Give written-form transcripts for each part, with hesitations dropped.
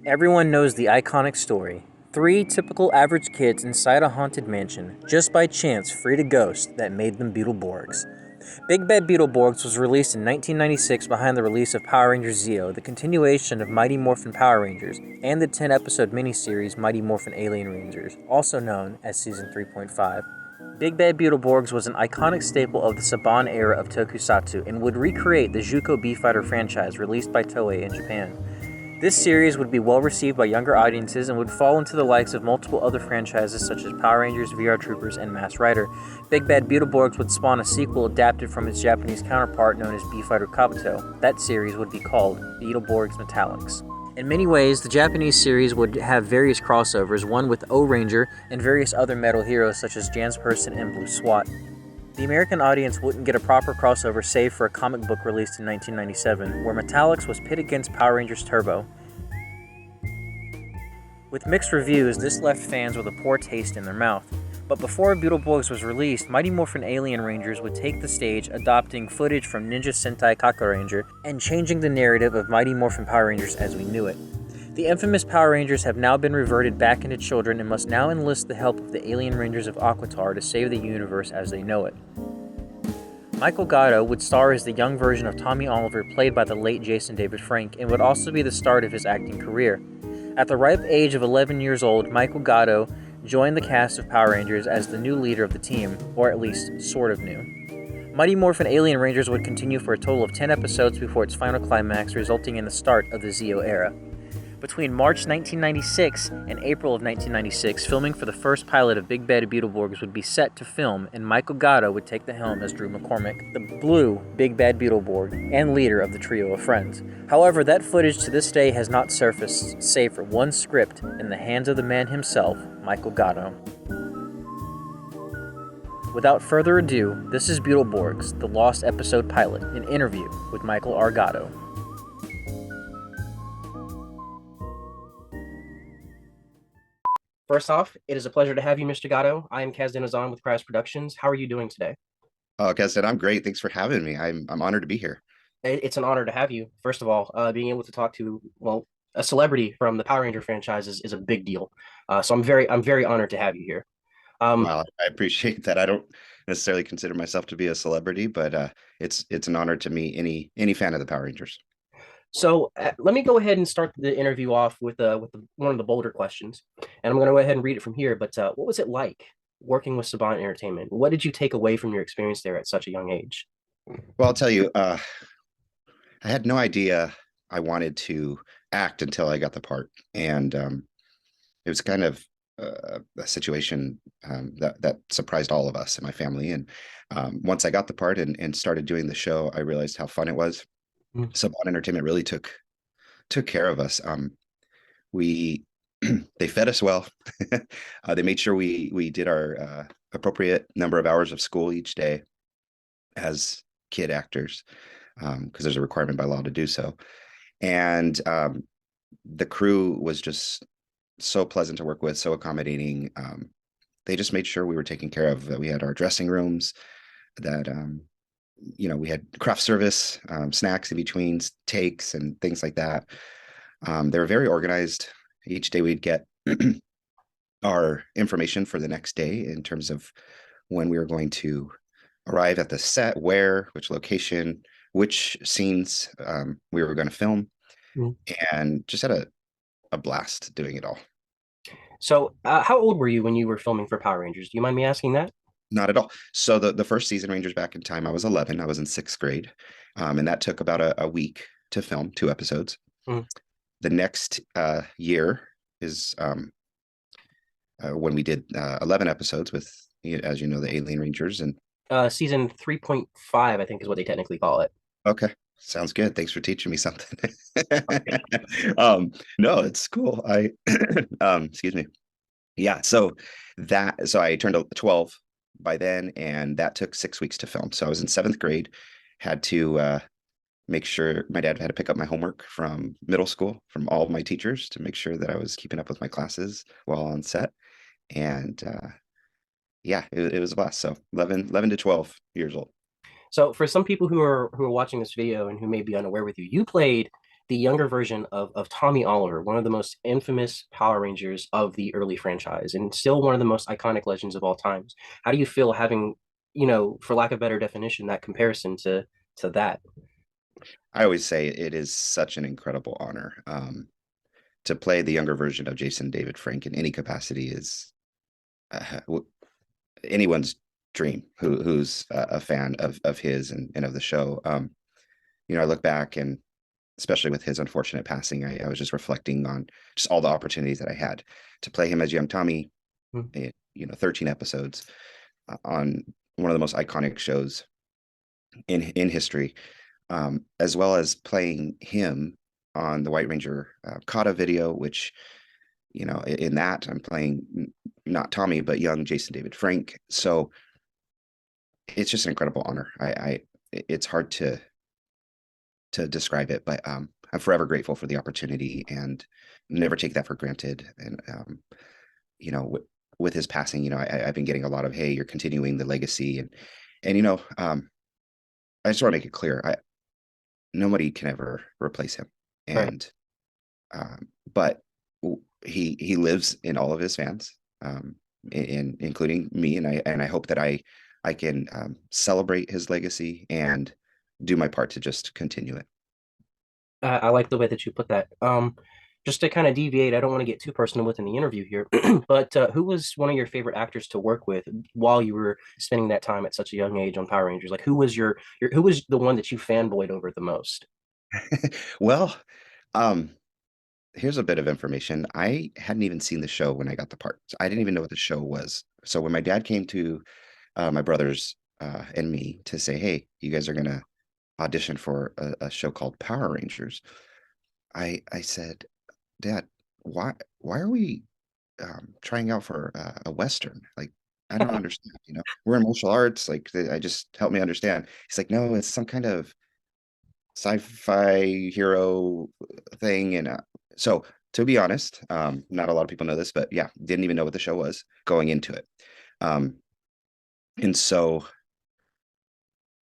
Everyone knows the iconic story. Three typical average kids inside a haunted mansion, just by chance freed a ghost that made them Beetleborgs. Big Bad Beetleborgs was released in 1996 behind the release of Power Rangers Zeo, the continuation of Mighty Morphin Power Rangers, and the 10-episode miniseries Mighty Morphin Alien Rangers, also known as Season 3.5. Big Bad Beetleborgs was an iconic staple of the Saban era of tokusatsu and would recreate the Juko B-Fighter franchise released by Toei in Japan. This series would be well received by younger audiences and would fall into the likes of multiple other franchises such as Power Rangers, VR Troopers, and Mass Rider. Big Bad Beetleborgs would spawn a sequel adapted from its Japanese counterpart known as B-Fighter Kabuto. That series would be called Beetleborgs Metallics. In many ways, the Japanese series would have various crossovers, one with O-Ranger and various other metal heroes such as Jansperson and Blue SWAT. The American audience wouldn't get a proper crossover save for a comic book released in 1997, where Metallics was pit against Power Rangers Turbo. With mixed reviews, this left fans with a poor taste in their mouth. But before Beetleborgs was released, Mighty Morphin Alien Rangers would take the stage, adopting footage from Ninja Sentai Kakaranger and changing the narrative of Mighty Morphin Power Rangers as we knew it. The infamous Power Rangers have now been reverted back into children and must now enlist the help of the Alien Rangers of Aquitar to save the universe as they know it. Michael Gato would star as the young version of Tommy Oliver, played by the late Jason David Frank, and would also be the start of his acting career. At the ripe age of 11 years old, Michael Gato joined the cast of Power Rangers as the new leader of the team, or at least sort of new. Mighty Morphin Alien Rangers would continue for a total of 10 episodes before its final climax, resulting in the start of the Zeo era. Between March 1996 and April of 1996, filming for the first pilot of Big Bad Beetleborgs would be set to film, and Michael Gato would take the helm as Drew McCormick, the blue Big Bad Beetleborg, and leader of the trio of friends. However, that footage to this day has not surfaced, save for one script in the hands of the man himself, Michael Gato. Without further ado, this is Beetleborgs, the Lost Episode Pilot, an interview with Michael R. Gato. First off, it is a pleasure to have you, Mr. Gatto. I am Kaz Denazan with Crash Productions. How are you doing today? Oh, Keston, I'm great. Thanks for having me. I'm honored to be here. It's an honor to have you. First of all, being able to talk to, well, a celebrity from the Power Ranger franchise is a big deal. So I'm very honored to have you here. Um, Well, I appreciate that. I don't necessarily consider myself to be a celebrity, but it's an honor to meet any fan of the Power Rangers. let me go ahead and start the interview off with one of the bolder questions, and I'm going to go ahead and read it from here. But what was it like working with Saban Entertainment? What did you take away from your experience there at such a young age? Well, I'll tell you, I had no idea I wanted to act until I got the part, and it was kind of a situation that surprised all of us in my family. And once I got the part and started doing the show, I realized how fun it was. Mm. Saban Entertainment really took care of us. We they fed us well. They made sure we did our appropriate number of hours of school each day as kid actors, because there's a requirement by law to do so. And the crew was just so pleasant to work with, so accommodating. They just made sure we were taken care of. That we had our dressing rooms, that we had craft service, snacks in between takes and things like that. They were very organized. Each day we'd get our information for the next day in terms of when we were going to arrive at the set, where, which location, which scenes we were going to film, Mm. and just had a blast doing it all. How old were you when you were filming for Power Rangers? Do you mind me asking that? Not at all. So the first season, Rangers Back in Time, I was 11. I was in sixth grade, and that took about a week to film 2 episodes. Mm. The next year is when we did 11 episodes with, as you know, the Alien Rangers. And Season 3.5, I think is what they technically call it. okay, sounds good. Thanks for teaching me something. No, it's cool. Excuse me. Yeah, so I turned 12 by then, and that took 6 weeks to film. So I was in seventh grade, had to make sure my dad had to pick up my homework from middle school from all of my teachers to make sure that I was keeping up with my classes while on set. And yeah, it was a blast. So 11 to 12 years old. So for some people who are watching this video and who may be unaware with you, you played the younger version of Tommy Oliver, one of the most infamous Power Rangers of the early franchise, and still one of the most iconic legends of all times. How do you feel having, for lack of better definition, that comparison to that? I always say it is such an incredible honor. To play the younger version of Jason David Frank in any capacity is uh, anyone's dream who's a fan of his and of the show. I look back and especially with his unfortunate passing, I was just reflecting on just all the opportunities that I had to play him as young Tommy Hmm. in 13 episodes on one of the most iconic shows in history, as well as playing him on the White Ranger Kata video, which in that I'm playing not Tommy but young Jason David Frank. So it's just an incredible honor. It's hard to describe it, but I'm forever grateful for the opportunity and never take that for granted. And you know, w- with his passing, I've been getting a lot of, hey, you're continuing the legacy, and I just want to make it clear, nobody can ever replace him, Right. and but he lives in all of his fans, including me, and I hope that I can celebrate his legacy and do my part to just continue it. I like the way that you put that. Just to kind of deviate, I don't want to get too personal within the interview here, but who was one of your favorite actors to work with while you were spending that time at such a young age on Power Rangers? Like, who was who was the one that you fanboyed over the most? Well, um, here's a bit of information. I hadn't even seen the show when I got the part. I didn't even know what the show was. So when my dad came to my brothers and me to say, "Hey, you guys are gonna audition for a show called Power Rangers," I said, "Dad, why are we trying out for a Western? Like, I don't understand. We're in martial arts. Like, I just help me understand." He's like, "No, it's some kind of sci-fi hero thing." And so, to be honest, not a lot of people know this, but yeah, didn't even know what the show was going into it. Um, and so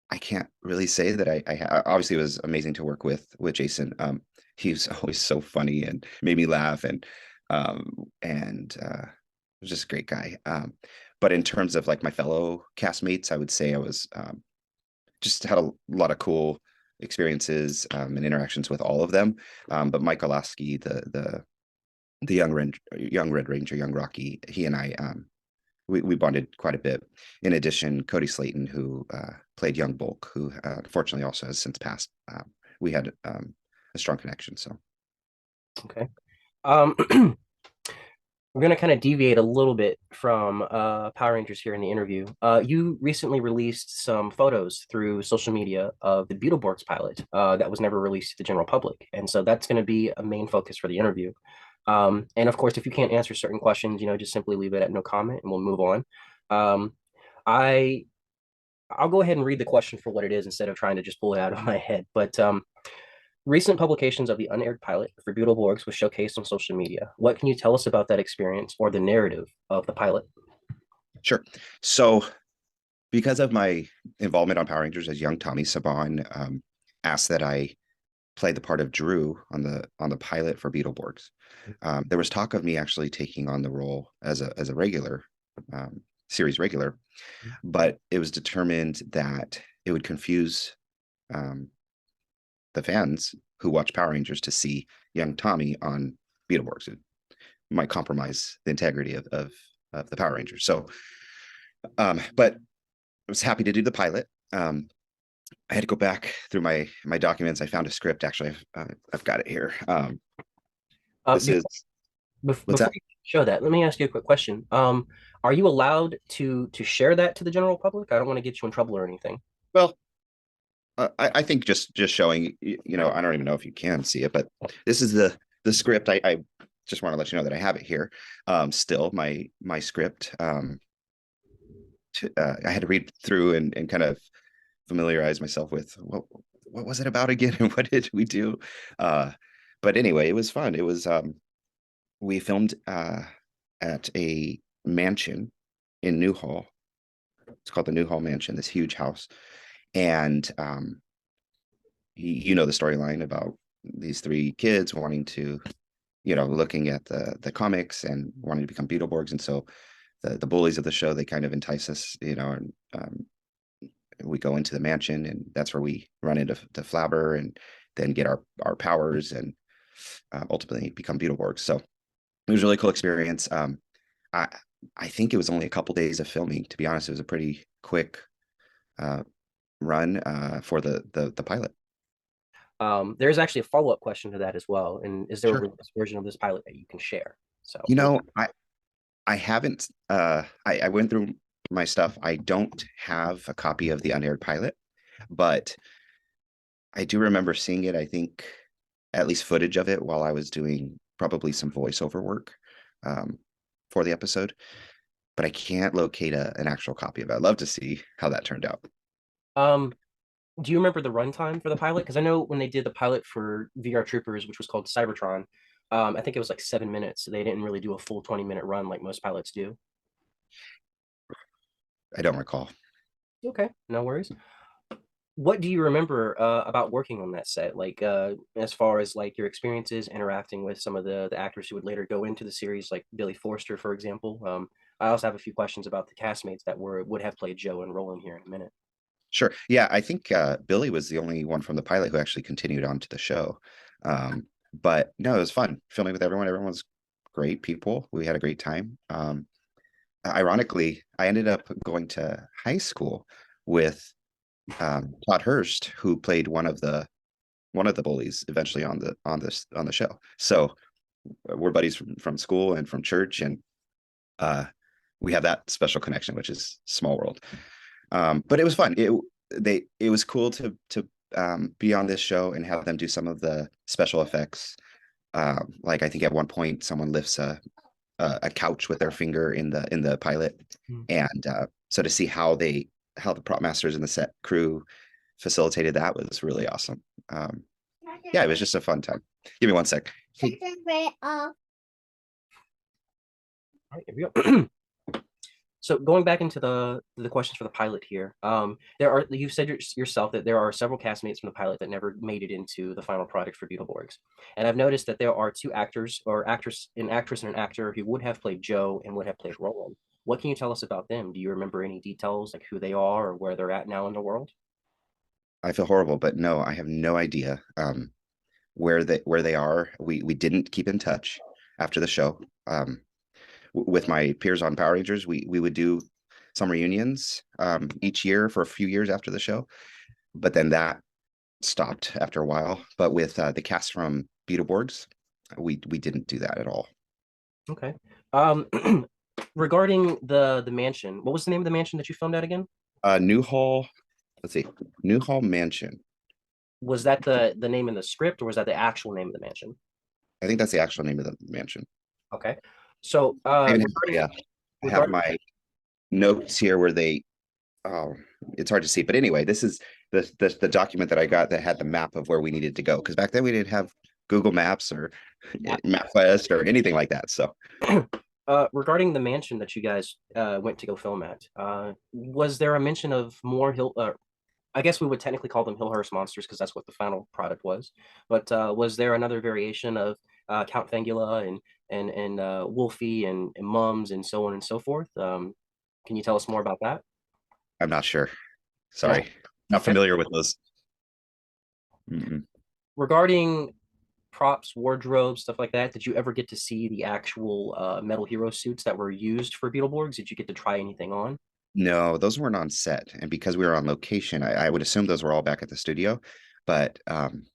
I can't really say that obviously it was amazing to work with Jason. He was always so funny and made me laugh, and was just a great guy. But in terms of like my fellow castmates, I would say I was just had a lot of cool experiences and interactions with all of them. But Mike Olasky, the young Red Ranger, young Rocky, he and I we bonded quite a bit. In addition, Cody Slayton, who played young Bulk, who unfortunately also has since passed. We had a strong connection. So Okay. Um, we're going to kind of deviate a little bit from Power Rangers here in the interview. You recently released some photos through social media of the Beetleborgs pilot that was never released to the general public. And so that's going to be a main focus for the interview. And of course, if you can't answer certain questions, just simply leave it at no comment and we'll move on. Um, I I'll go ahead and read the question for what it is instead of trying to just pull it out of my head. But recent publications of the unaired pilot for Beetleborgs was showcased on social media. What can you tell us about that experience or the narrative of the pilot? sure. So because of my involvement on Power Rangers as young Tommy, Saban asked that I play the part of Drew on the pilot for Beetleborgs. There was talk of me actually taking on the role as a regular series regular, but it was determined that it would confuse um, the fans who watch Power Rangers to see young Tommy on Beetleborgs. It might compromise the integrity of the Power Rangers. So, but I was happy to do the pilot. I had to go back through my documents. I found a script. Actually, I've got it here. This is Before, what's before that? you show that, let me ask you a quick question. Are you allowed to share that to the general public? I don't want to get you in trouble or anything. Well, I think just showing. I don't even know if you can see it, but this is the script. I just want to let you know that I have it here. Still, my script. I had to read through and kind of familiarize myself with what was it about again and what did we do. Uh, but anyway, it was fun. It was we filmed at a mansion in Newhall. It's called the Newhall Mansion, this huge house. And you know the storyline about these three kids wanting to, looking at the comics and wanting to become Beetleborgs. And so the bullies of the show, they kind of entice us, and we go into the mansion, and that's where we run into Flabber and then get our powers and ultimately become Beetleborgs. So it was a really cool experience. I I think it was only a couple days of filming. To be honest, it was a pretty quick uh, run for the pilot. There's actually a follow-up question to that as well. And is there a Sure. released version of this pilot that you can share? So You know, I haven't. I went through my stuff. I don't have a copy of the unaired pilot, but I do remember seeing it. I think at least footage of it while I was doing probably some voiceover work um, for the episode, but I can't locate an actual copy of it. I'd love to see how that turned out. um, do you remember the runtime for the pilot? Because I know when they did the pilot for VR Troopers, which was called Cybertron, I think it was like 7 minutes. They didn't really do a full 20-minute run like most pilots do. I don't recall. Okay, no worries. What do you remember about working on that set? Like as far as like your experiences interacting with some of the actors who would later go into the series, like Billy Forster, for example. I also have a few questions about the castmates that would have played Joe and Roland here in a minute. Sure. Yeah, I think Billy was the only one from the pilot who actually continued on to the show. But no, it was fun filming with everyone. Everyone was great people. We had a great time. Ironically, I ended up going to high school with Todd Hurst, who played one of the bullies eventually on the show. So we're buddies from school and from church, and uh, we have that special connection, which is small world. But it was fun. It was cool to be on this show and have them do some of the special effects. Like I think at one point someone lifts a couch with their finger in the pilot, Mm. and so to see how the prop masters and the set crew facilitated that was really awesome. Yeah, it was just a fun time. Give me one sec. All right, here we go. So going back into the questions for the pilot here, you've said yourself that there are several castmates from the pilot that never made it into the final product for Beetleborgs, and I've noticed that there are two actors or actress and an actor who would have played Joe and would have played Roland. What can you tell us about them? Do you remember any details like who they are or where they're at now in the world? I feel horrible, but no, I have no idea where they are. We didn't keep in touch after the show. With my peers on Power Rangers, we would do some reunions each year for a few years after the show, but then that stopped after a while. But with the cast from Beetleborgs, we didn't do that at all. Okay. Um, regarding the mansion, what was the name of the mansion that you filmed at again? Newhall, let's see, Newhall Mansion. Was that the name in the script or was that the actual name of the mansion? I think that's the actual name of the mansion. Okay. So Yeah, I have regarding my notes here where oh, it's hard to see, but anyway, this is the document that I got that had the map of where we needed to go, because back then we didn't have Google Maps or MapQuest or anything like that. So regarding the mansion that you guys went to go film at, was there a mention of more hill? I guess we would technically call them Hillhurst monsters because that's what the final product was. But was there another variation of Count Fangula and Wolfie and Mums and so on and so forth? Can you tell us more about that? I'm not sure. No. Sorry, not Okay. familiar with those. Mm-mm. Regarding props, wardrobe, stuff like that, did you ever get to see the actual Metal Hero suits that were used for Beetleborgs? Did you get to try anything on? No, those weren't on set, and because we were on location, I would assume those were all back at the studio, but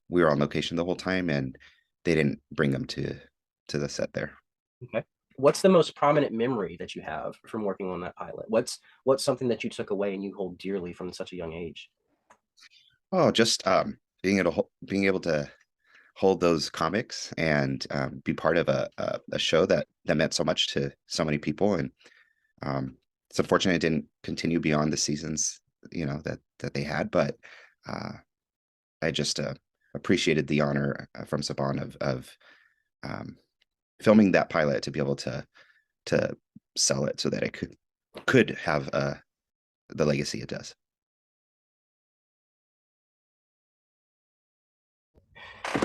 we were on location the whole time, and they didn't bring them to the set there. Okay. What's the most prominent memory that you have from working on that pilot? What's something that you took away and you hold dearly from such a young age? Oh, just being able to hold those comics and be part of a show that meant so much to so many people, and it's unfortunate it didn't continue beyond the seasons, that they had, but uh, I just appreciated the honor from Saban of um, filming that pilot to be able to sell it so that it could have the legacy it does.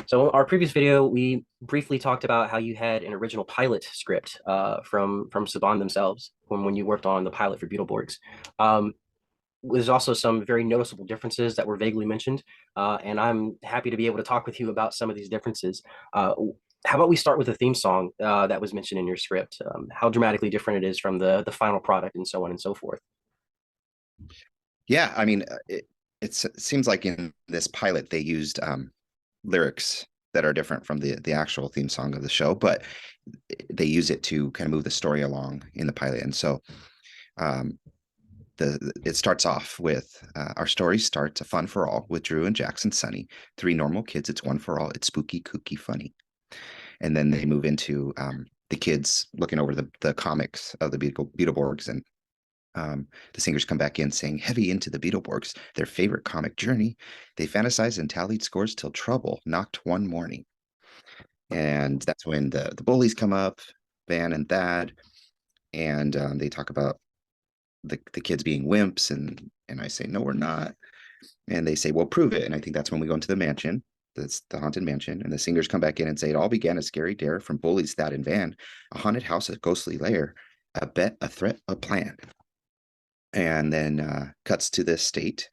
So our previous video, we briefly talked about how you had an original pilot script from Saban themselves when you worked on the pilot for Beetleborgs. Um, there's also some very noticeable differences that were vaguely mentioned, and I'm happy to be able to talk with you about some of these differences. How about we start with the theme song that was mentioned in your script? How dramatically different it is from the final product, and so on and so forth. Yeah, I mean, it seems like in this pilot they used lyrics that are different from the actual theme song of the show, but they use it to kind of move the story along in the pilot. And so um, it starts off with our story starts a fun for all with Drew and Jackson Sunny, three normal kids. It's one for all. It's spooky, kooky, funny. And then they move into the kids looking over the comics of the Beetleborgs, and the singers come back in saying, heavy into the Beetleborgs, their favorite comic journey. They fantasized and tallied scores till trouble knocked one morning. And that's when the bullies come up, Van and Thad, and they talk about the kids being wimps, and I say, no, we're not. And they say, well, prove it. And I think that's when we go into the mansion. That's the haunted mansion. And the singers come back in and say, it all began a scary dare from bullies, Thad and Van, a haunted house, a ghostly lair, a bet, a threat, a plan. And then cuts to this state,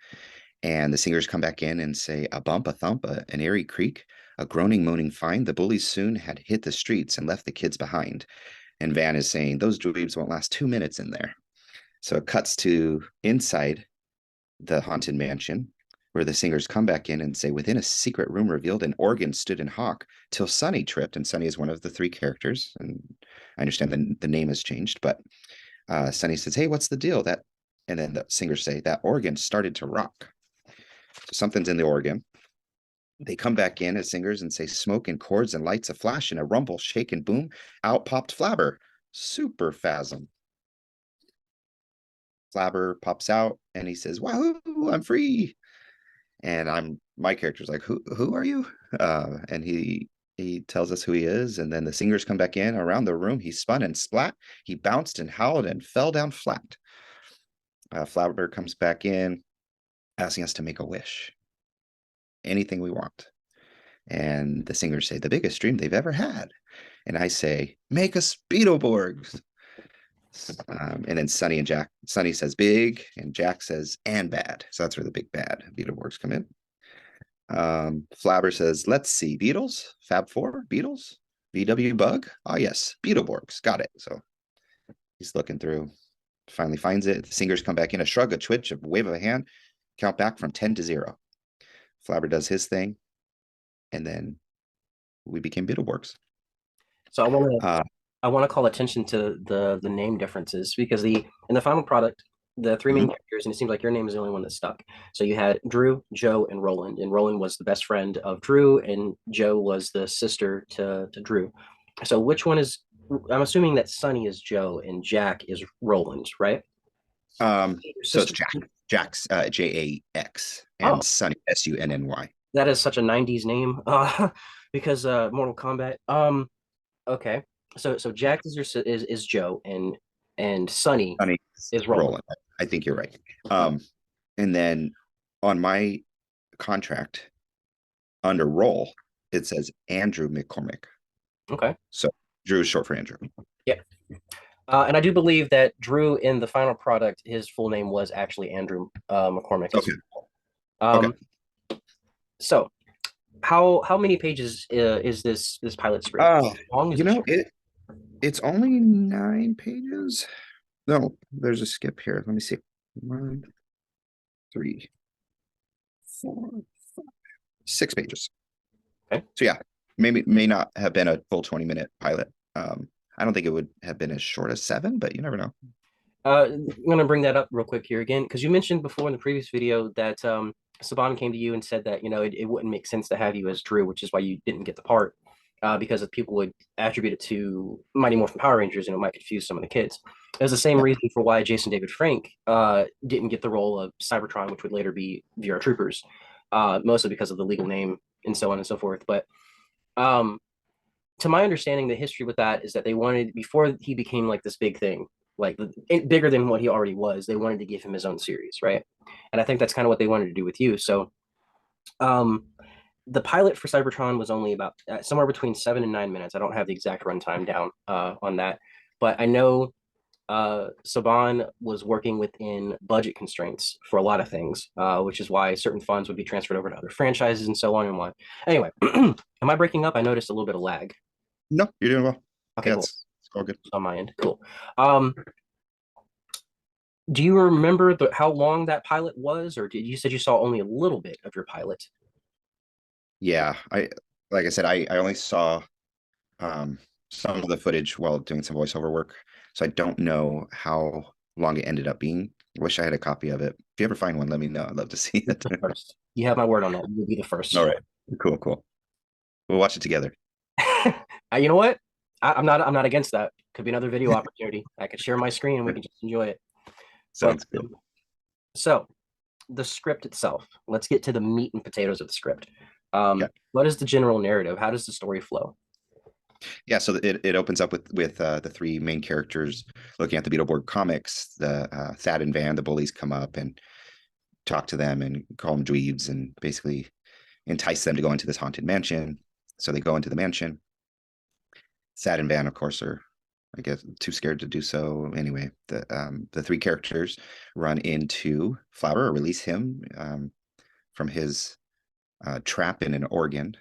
and the singers come back in and say, a bump, a thump, an airy creak, a groaning, moaning find. The bullies soon had hit the streets and left the kids behind. And Van is saying, those dweebs won't last 2 minutes in there. So it cuts to inside the haunted mansion, where the singers come back in and say, within a secret room revealed, an organ stood in hawk till Sunny tripped. And Sunny is one of the three characters. And I understand the name has changed, but Sunny says, hey, what's the deal? And then the singers say, that organ started to rock. So something's in the organ. They come back in as singers and say, smoke and cords and lights a flash and a rumble, shake and boom. Out popped Flabber. Super phasm. Flabber pops out and he says, wahoo, I'm free. And my character's like, who are you? And he tells us who he is. And then the singers come back in around the room. He spun and splat. He bounced and howled and fell down flat. Flabber comes back in, asking us to make a wish. Anything we want. And the singers say, the biggest dream they've ever had. And I say, make us Beetleborgs. And then Sunny says big, and Jack says and bad. So that's where the big bad Beetleborgs come in. Flabber says, let's see, Beatles, Fab Four, Beatles, VW Bug. Oh, yes, Beetleborgs. Got it. So he's looking through, finally finds it. The singers come back in, a shrug, a twitch, a wave of a hand, count back from 10 to 0. Flabber does his thing, and then we became Beetleborgs. So I want to call attention to the name differences because in the final product, the three main characters, and it seems like your name is the only one that stuck. So you had Drew, Joe, and Roland. And Roland was the best friend of Drew, and Joe was the sister to Drew. So which one is? I'm assuming that Sunny is Joe and Jack is Roland, right? So it's Jack. Jack's Jax, and Sunny Sunny. That is such a '90s name, because Mortal Kombat. Okay, so Jack is Joe, and Sunny is Roland. I think you're right. And then on my contract under role, it says Andrew McCormick. Okay. So Drew is short for Andrew. Yeah. And I do believe that Drew in the final product, his full name was actually Andrew McCormick. Okay. Okay. So how many pages is this pilot script? Long is it's only 9 pages. No, there's a skip here. Let me see. 1, 3, 4, 5, 6 pages. Okay. So yeah, may not have been a full 20-minute pilot. I don't think it would have been as short as 7, but you never know. I'm going to bring that up real quick here again, because you mentioned before in the previous video that Saban came to you and said that, it wouldn't make sense to have you as Drew, which is why you didn't get the part, because if people would attribute it to Mighty Morphin Power Rangers, and it might confuse some of the kids. It was the same reason for why Jason David Frank didn't get the role of Cybertron, which would later be VR Troopers, mostly because of the legal name and so on and so forth. But to my understanding, the history with that is that they wanted, before he became like this big thing, like bigger than what he already was, they wanted to give him his own series, right? And I think that's kind of what they wanted to do with you. So the pilot for Cybertron was only about somewhere between 7 and 9 minutes. I don't have the exact runtime down on that, but I know Saban was working within budget constraints for a lot of things, which is why certain funds would be transferred over to other franchises and so on and on. Anyway, am I breaking up? I noticed a little bit of lag. No, you're doing well. Okay, Yeah, cool. it's all good. On my end, cool. Um, do you remember how long that pilot was, or did you said you saw only a little bit of your pilot? Yeah, like I said, I only saw um some of the footage while doing some voiceover work, so I don't know how long it ended up being. I wish I had a copy of it. If you ever find one, let me know. I'd love to see it. First, you have my word on that. You'll be the first. All right. Cool, cool. We'll watch it together. You know what? I'm not against that. Could be another video opportunity. I could share my screen and we can just enjoy it. But Sounds good. so the script itself. Let's get to the meat and potatoes of the script. Okay. What is the general narrative? How does the story flow? Yeah, so it opens up with the three main characters looking at the Beetleborg comics. The Thad and Van, the bullies, come up and talk to them and call them dweebs and basically entice them to go into this haunted mansion. So they go into the mansion. Thad and Van, of course, are, I guess, too scared to do so. Anyway, the three characters run into Flower, or release him from his trap in an organ,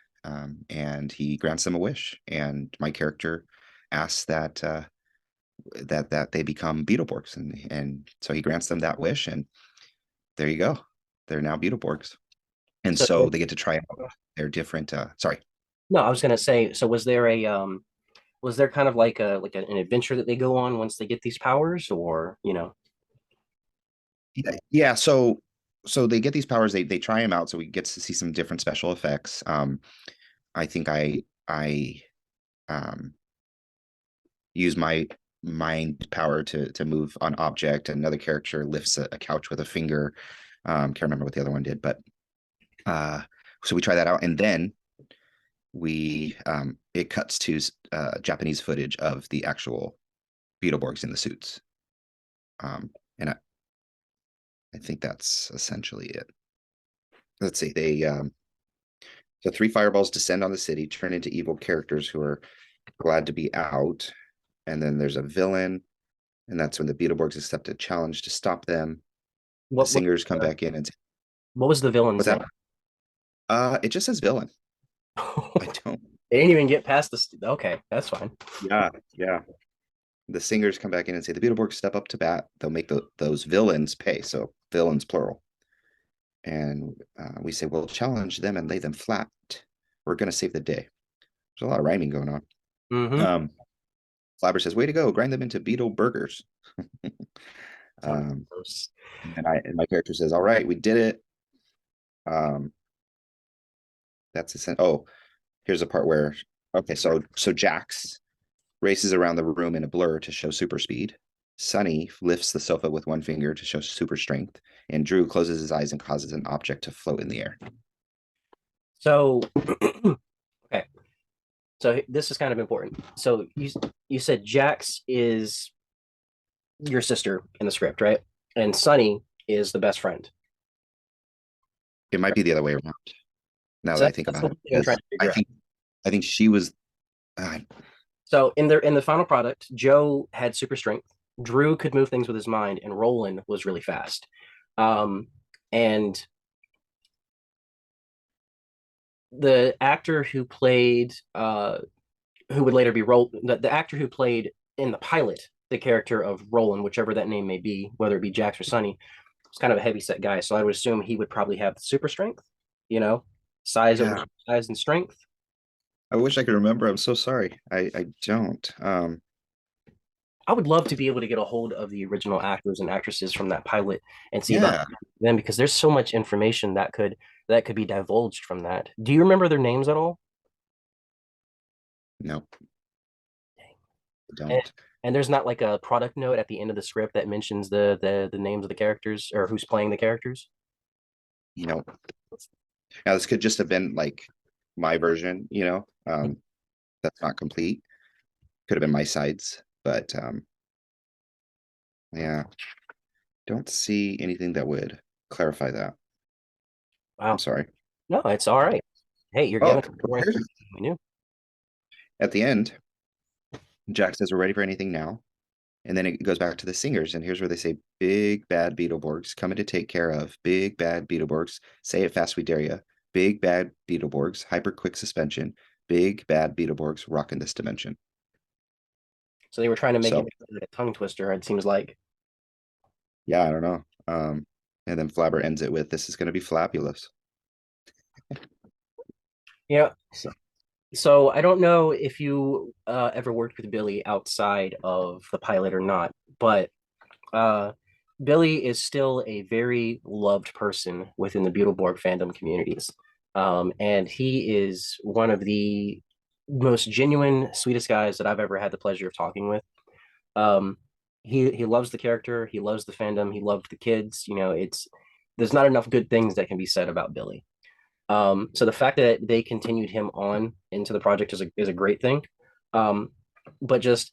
and he grants them a wish. And my character asks that they become Beetleborgs, and so he grants them that wish, and there you go, they're now Beetleborgs, and So so they get to try out their different. Sorry. no, I was gonna say, so was there kind of like an adventure that they go on once they get these powers, or Yeah. So they get these powers. They try them out, so we get to see some different special effects. I think I um use my mind power to move an object. Another character lifts a couch with a finger. Can't remember what the other one did, but so we try that out, and then we it cuts to Japanese footage of the actual Beetleborgs in the suits, and I think that's essentially it. Let's see, the three fireballs descend on the city, turn into evil characters who are glad to be out, and then there's a villain, and that's when the Beetleborgs accept a challenge to stop them. The what what singers come back in and what was the villain's what's name? that? It just says villain. I don't. They didn't even get past this. Okay, that's fine. Yeah, yeah. The singers come back in and say the Beetleborgs step up to bat. They'll make those villains pay. So villains plural. And we say, we'll challenge them and lay them flat. We're going to save the day. There's a lot of rhyming going on. Mm-hmm. Flabber says, way to go. Grind them into Beetle burgers. um, and my character says, all right, we did it. That's a sense. Oh, here's a part where, okay, so Jax races around the room in a blur to show super speed. Sunny lifts the sofa with one finger to show super strength, and Drew closes his eyes and causes an object to float in the air. So, okay. So this is kind of important. So you said Jax is your sister in the script, right? And Sunny is the best friend. It might be the other way around. Now So that I think that's about the it, thing I'm trying to figure out. I think she was. Uh, So in the final product, Joe had super strength. Drew could move things with his mind, and Roland was really fast. And the actor who played who would later be the actor who played in the pilot the character of Roland, whichever that name may be, whether it be Jax or Sunny, was kind of a heavy set guy. So I would assume he would probably have super strength, you know, size over yeah, size and strength. I wish I could remember. I'm so sorry. I don't. I would love to be able to get a hold of the original actors and actresses from that pilot and see about Yeah. them, because there's so much information that could be divulged from that. Do you remember their names at all? No, I And, don't. and there's not like a product note at the end of the script that mentions the names of the characters or who's playing the characters. You know, now this could just have been like my version. That's not complete. Could have been my sides, but yeah, don't see anything that would clarify that. Wow. I'm sorry. No, it's all right. Hey, you're Oh, giving more information than we knew. at the end, Jack says we're ready for anything now. And then it goes back to the singers, and here's where they say, "Big bad Beetleborgs coming to take care of. Big bad Beetleborgs. Say it fast, we dare ya. Big bad Beetleborgs. Hyper quick suspension. Big bad Beetleborgs rocking this dimension." So they were trying to make it So like a tongue twister, it seems like. yeah, I don't know. And then Flabber ends it with, "This is going to be flabulous." Yeah. So I don't know if you ever worked with Billy outside of the pilot or not, but uh, Billy is still a very loved person within the Beetleborg fandom communities. And he is one of the most genuine, sweetest guys that I've ever had the pleasure of talking with. Um, he loves the character, he loves the fandom, he loved the kids. You know, it's there's not enough good things that can be said about Billy. So the fact that they continued him on into the project is a great thing. Um, but just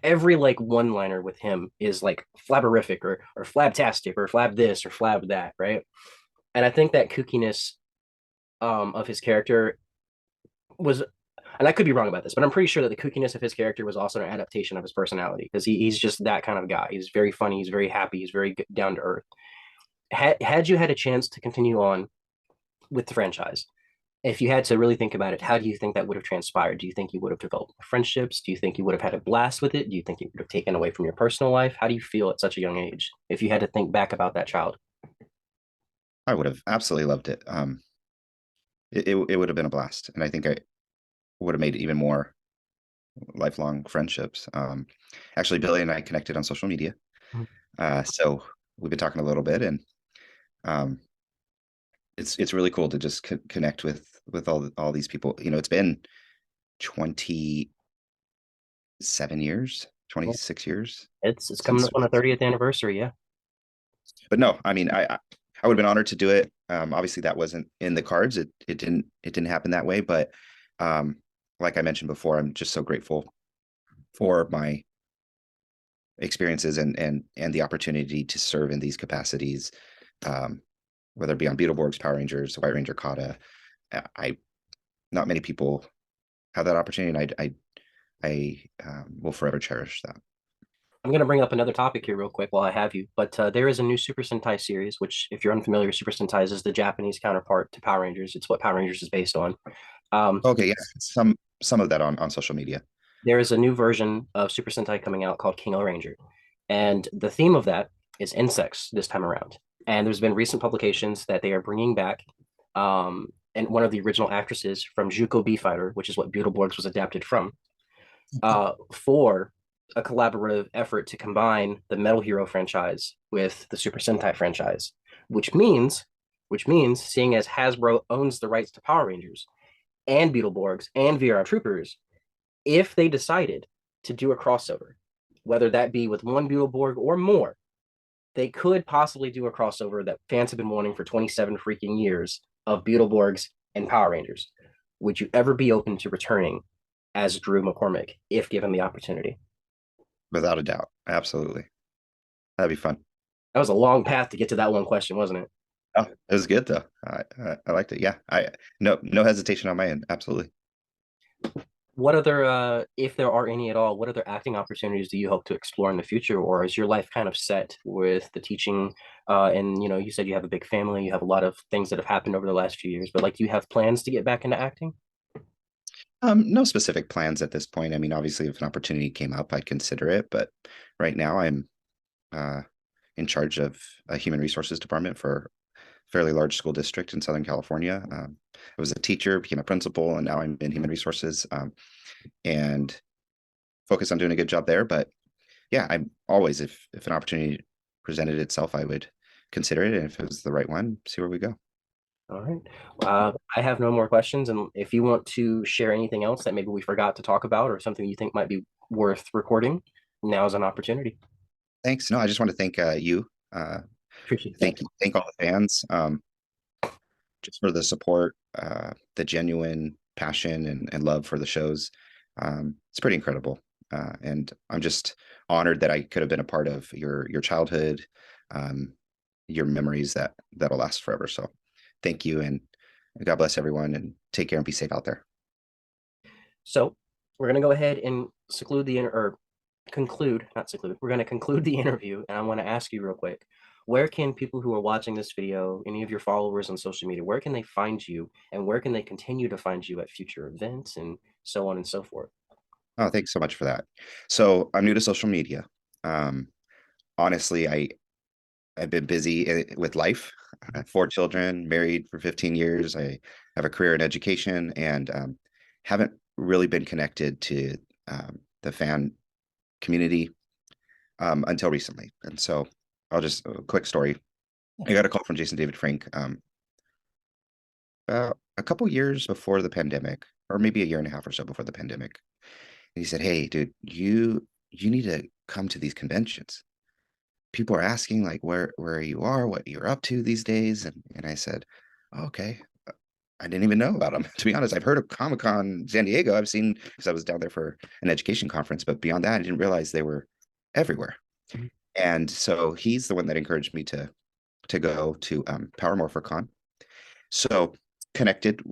every like one liner with him is like flabberific or flabtastic or flab this or flab that, right? And I think that kookiness of his character was, and I could be wrong about this, but I'm pretty sure that the kookiness of his character was also an adaptation of his personality because he's just that kind of guy. He's very funny, he's very happy, he's very down to earth. Had you had a chance to continue on with the franchise, if you had to really think about it, how do you think that would have transpired? Do you think you would have developed friendships? Do you think you would have had a blast with it? Do you think it would have taken away from your personal life? How do you feel at such a young age if you had to think back about that child? I would have absolutely loved it. It would have been a blast, and I think I would have made even more lifelong friendships. Actually, Billy and I connected on social media, so we've been talking a little bit, and um, it's really cool to just connect with all these people. You know, it's been 27 years, 26 years It's coming since. up on the 30th anniversary. Yeah. But no, I mean, I would have been honored to do it. Obviously, that wasn't in the cards. It didn't happen that way. But um, like I mentioned before, I'm just so grateful for my experiences and the opportunity to serve in these capacities, um, whether it be on Beetleborgs, Power Rangers, White Ranger, Kata. I Not many people have that opportunity, and I will forever cherish that. I'm going to bring up another topic here real quick while I have you, but there is a new Super Sentai series, which, if you're unfamiliar, Super Sentai is the Japanese counterpart to Power Rangers. It's what Power Rangers is based on. Um, Okay, yeah, some of that on social media. there is a new version of Super Sentai coming out called King Ranger. And the theme of that is insects this time around. And there's been recent publications that they are bringing back and one of the original actresses from Juko B Fighter, which is what Beetleborgs was adapted from, for a collaborative effort to combine the Metal Hero franchise with the Super Sentai franchise, which means, seeing as Hasbro owns the rights to Power Rangers and Beetleborgs and VR Troopers, if they decided to do a crossover, whether that be with one Beetleborg or more, they could possibly do a crossover that fans have been wanting for 27 freaking years of Beetleborgs and Power Rangers. Would you ever be open to returning as Drew McCormick if given the opportunity? Without a doubt, absolutely, that'd be fun. That was a long path to get to that one question, wasn't it? Oh, it was good though. I liked it. Yeah, I no hesitation on my end. Absolutely. What other, if there are any at all, what other acting opportunities do you hope to explore in the future, or is your life kind of set with the teaching? And you know, you said you have a big family, you have a lot of things that have happened over the last few years, but like, do you have plans to get back into acting? No specific plans at this point. I mean, obviously, if an opportunity came up, I'd consider it. But right now, I'm uh, in charge of a human resources department for a fairly large school district in Southern California. I was a teacher, became a principal, and now I'm in human resources, and focus on doing a good job there. But yeah, I'm always, if an opportunity presented itself, I would consider it, and if it was the right one, see where we go. All right. I have no more questions. And if you want to share anything else that maybe we forgot to talk about or something you think might be worth recording, now is an opportunity. Thanks. No, I just want to thank you. Appreciate that. Thank all the fans, just for the support, the genuine passion and love for the shows. It's pretty incredible, and I'm just honored that I could have been a part of your childhood, um, your memories that'll last forever. So, thank you, and God bless everyone, and take care and be safe out there. So we're going to go ahead and conclude, not seclude, we're going to conclude the interview. And I want to ask you real quick, where can people who are watching this video, any of your followers on social media, where can they find you, and where can they continue to find you at future events and so on and so forth? Oh, thanks so much for that. So I'm new to social media. Um, Honestly, I've been busy with life. I have 4 children, married for 15 years. I have a career in education, and haven't really been connected to the fan community until recently. And so I'll just a quick story. I got a call from Jason David Frank about a couple years before the pandemic, or maybe a year and a half or so before the pandemic. And he said, "Hey, dude, you need to come to these conventions. People are asking like where you are, what you're up to these days." And I said, "Oh, okay." I didn't even know about them. To be honest, I've heard of Comic-Con San Diego. I've seen because I was down there for an education conference, but beyond that, I didn't realize they were everywhere. Mhm. And so he's the one that encouraged me to go to Power MorpherCon. So connected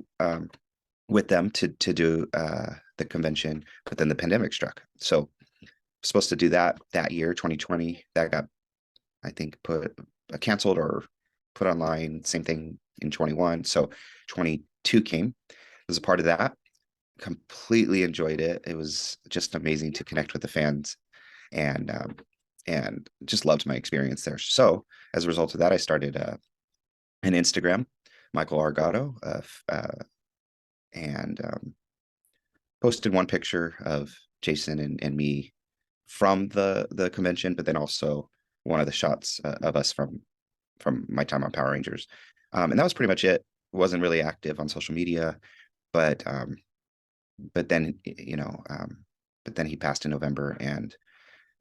with them to do the convention, but then the pandemic struck. So supposed to do that year, 2020. That got, I think, put canceled or put online. Same thing in 21. So 22 came. Was a part of that. Completely enjoyed it. It was just amazing to connect with the fans, and just loved my experience there. So as a result of that, I started an Instagram, Michael Gato, and posted one picture of Jason and me from the convention, but then also one of the shots of us from my time on Power Rangers. And that was pretty much it. Wasn't really active on social media, but then but then he passed in November, and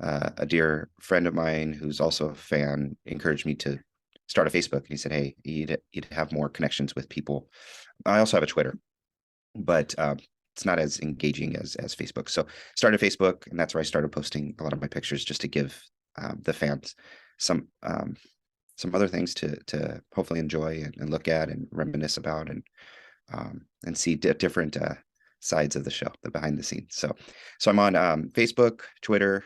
a dear friend of mine who's also a fan encouraged me to start a Facebook, and he said, "Hey, you'd have more connections with people." I also have a Twitter, but it's not as engaging as Facebook. So started Facebook, and that's where I started posting a lot of my pictures, just to give the fans some other things to hopefully enjoy and look at and reminisce about, and see different sides of the show, the behind the scenes. So I'm on Facebook, Twitter,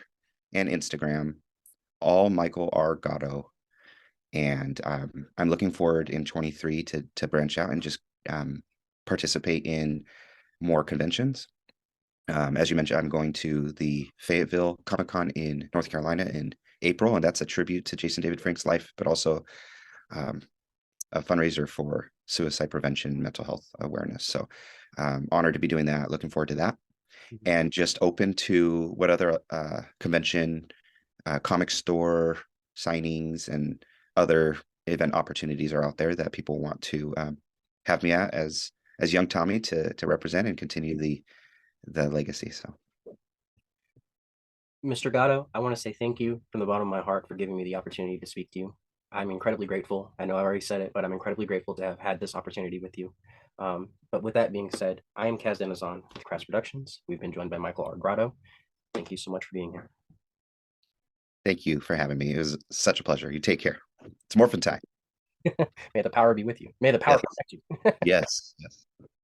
and Instagram, all Michael R. Gotto. And I'm looking forward in 23 to branch out and just participate in more conventions. As you mentioned, I'm going to the Fayetteville Comic-Con in North Carolina in April, and that's a tribute to Jason David Frank's life, but also um, a fundraiser for suicide prevention and mental health awareness. So honored to be doing that. Looking forward to that. Mhm. And just open to what other convention, comic store signings, and other event opportunities are out there that people want to have me at as young Tommy to represent and continue the legacy. So Mr. Gatto, I want to say thank you from the bottom of my heart for giving me the opportunity to speak to you. I'm incredibly grateful. I know I already said it, but I'm incredibly grateful to have had this opportunity with you. But with that being said, I am Kaz Denizon with Crass Productions. We've been joined by Michael R. Grotto. Thank you so much for being here. thank you for having me. It was such a pleasure. You take care. It's Morphin time. May the power be with you. May the power Yes. protect you. Yes. Yes.